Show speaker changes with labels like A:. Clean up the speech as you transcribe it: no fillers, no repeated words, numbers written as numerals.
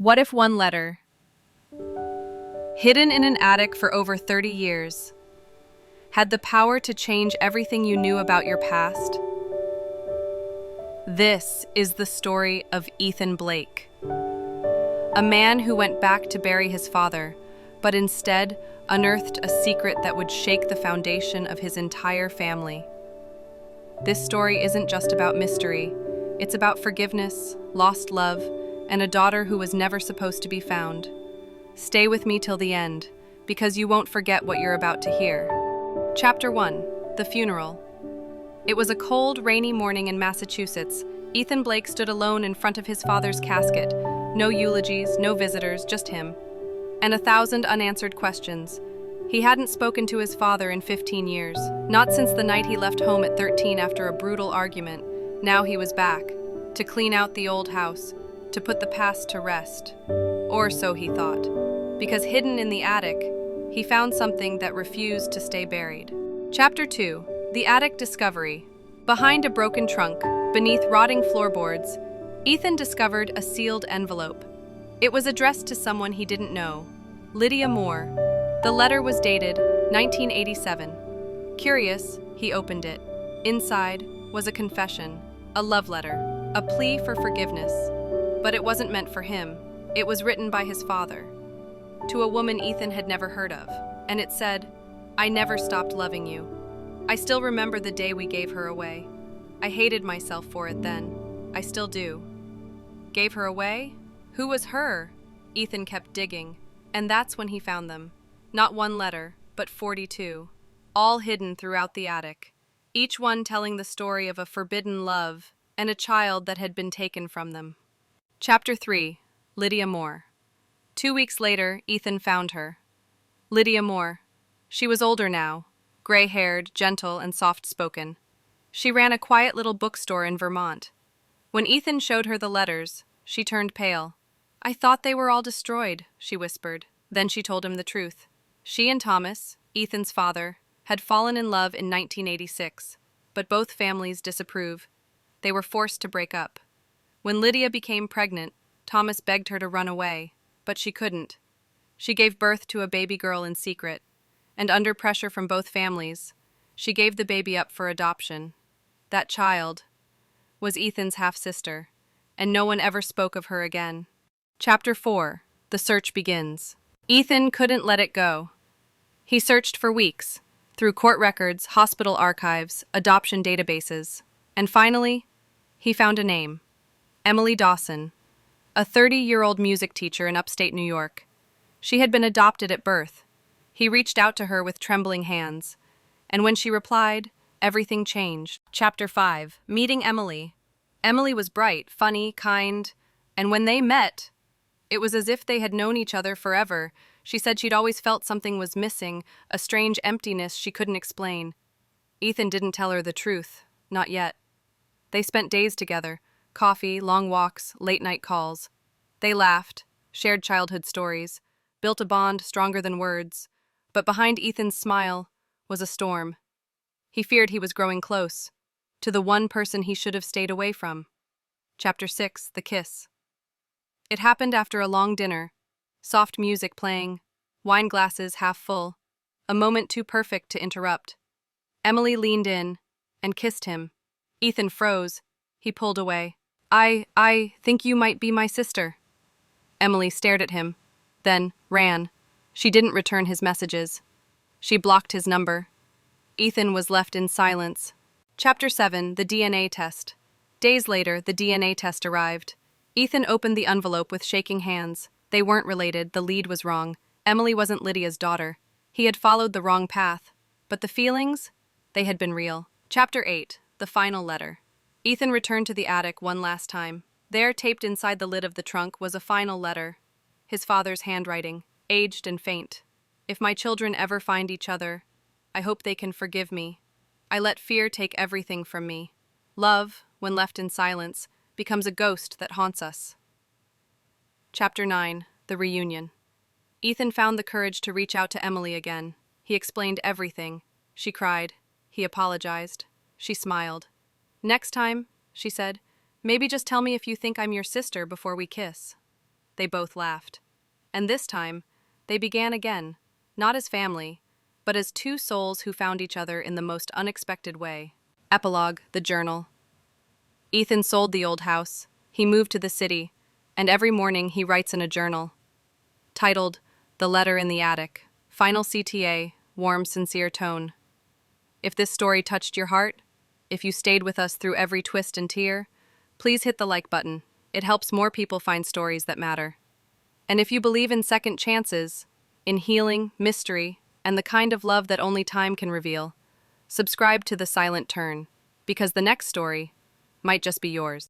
A: What if one letter, hidden in an attic for over 30 years, had the power to change everything you knew about your past? This is the story of Ethan Blake, a man who went back to bury his father, but instead unearthed a secret that would shake the foundation of his entire family. This story isn't just about mystery, it's about forgiveness, lost love, and a daughter who was never supposed to be found. Stay with me till the end, because you won't forget what you're about to hear. Chapter 1: The Funeral. It was a cold, rainy morning in Massachusetts. Ethan Blake stood alone in front of his father's casket. No eulogies, no visitors, just him. And 1,000 unanswered questions. He hadn't spoken to his father in 15 years, not since the night he left home at 13 after a brutal argument. Now he was back, to clean out the old house, to put the past to rest. Or so he thought, because hidden in the attic, he found something that refused to stay buried. Chapter 2: The Attic Discovery. Behind a broken trunk, beneath rotting floorboards, Ethan discovered a sealed envelope. It was addressed to someone he didn't know, Lydia Moore. The letter was dated 1987. Curious, he opened it. Inside was a confession, a love letter, a plea for forgiveness. But it wasn't meant for him. It was written by his father, to a woman Ethan had never heard of, and it said, "I never stopped loving you. I still remember the day we gave her away. I hated myself for it then. I still do." Gave her away? Who was her? Ethan kept digging, and that's when he found them. Not one letter, but 42, all hidden throughout the attic, each one telling the story of a forbidden love and a child that had been taken from them. Chapter 3: Lydia Moore. 2 weeks later, Ethan found her. Lydia Moore. She was older now, gray-haired, gentle, and soft-spoken. She ran a quiet little bookstore in Vermont. When Ethan showed her the letters, she turned pale. "I thought they were all destroyed," she whispered. Then she told him the truth. She and Thomas, Ethan's father, had fallen in love in 1986, but both families disapprove. They were forced to break up. When Lydia became pregnant, Thomas begged her to run away, but she couldn't. She gave birth to a baby girl in secret, and under pressure from both families, she gave the baby up for adoption. That child was Ethan's half-sister, and no one ever spoke of her again. Chapter 4: The Search Begins. Ethan couldn't let it go. He searched for weeks, through court records, hospital archives, adoption databases, and finally, he found a name. Emily Dawson, a 30-year-old music teacher in upstate New York. She had been adopted at birth. He reached out to her with trembling hands, and when she replied, everything changed. Chapter 5: Meeting Emily. Emily was bright, funny, kind, and when they met, it was as if they had known each other forever. She said she'd always felt something was missing, a strange emptiness she couldn't explain. Ethan didn't tell her the truth, not yet. They spent days together, coffee, long walks, late-night calls. They laughed, shared childhood stories, built a bond stronger than words. But behind Ethan's smile was a storm. He feared he was growing close to the one person he should have stayed away from. Chapter 6: The Kiss. It happened after a long dinner, soft music playing, wine glasses half full, a moment too perfect to interrupt. Emily leaned in and kissed him. Ethan froze. He pulled away. I think you might be my sister." Emily stared at him, then ran. She didn't return his messages. She blocked his number. Ethan was left in silence. Chapter 7: The DNA Test. Days later, the DNA test arrived. Ethan opened the envelope with shaking hands. They weren't related, the lead was wrong. Emily wasn't Lydia's daughter. He had followed the wrong path. But the feelings? They had been real. Chapter 8: The Final Letter. Ethan returned to the attic one last time. There, taped inside the lid of the trunk, was a final letter. His father's handwriting, aged and faint. "If my children ever find each other, I hope they can forgive me. I let fear take everything from me. Love, when left in silence, becomes a ghost that haunts us." Chapter 9: The Reunion. Ethan found the courage to reach out to Emily again. He explained everything. She cried. He apologized. She smiled. "Next time," she said, "maybe just tell me if you think I'm your sister before we kiss." they both laughed. And this time, they began again, not as family, but as two souls who found each other in the most unexpected way. Epilogue, the journal. Ethan sold the old house. He moved to the city, and every morning he writes in a journal. Titled, The Letter in the Attic. Final CTA, warm, sincere tone. If this story touched your heart, if you stayed with us through every twist and tear, please hit the like button. It helps more people find stories that matter. And if you believe in second chances, in healing, mystery, and the kind of love that only time can reveal, subscribe to The Silent Turn, because the next story might just be yours.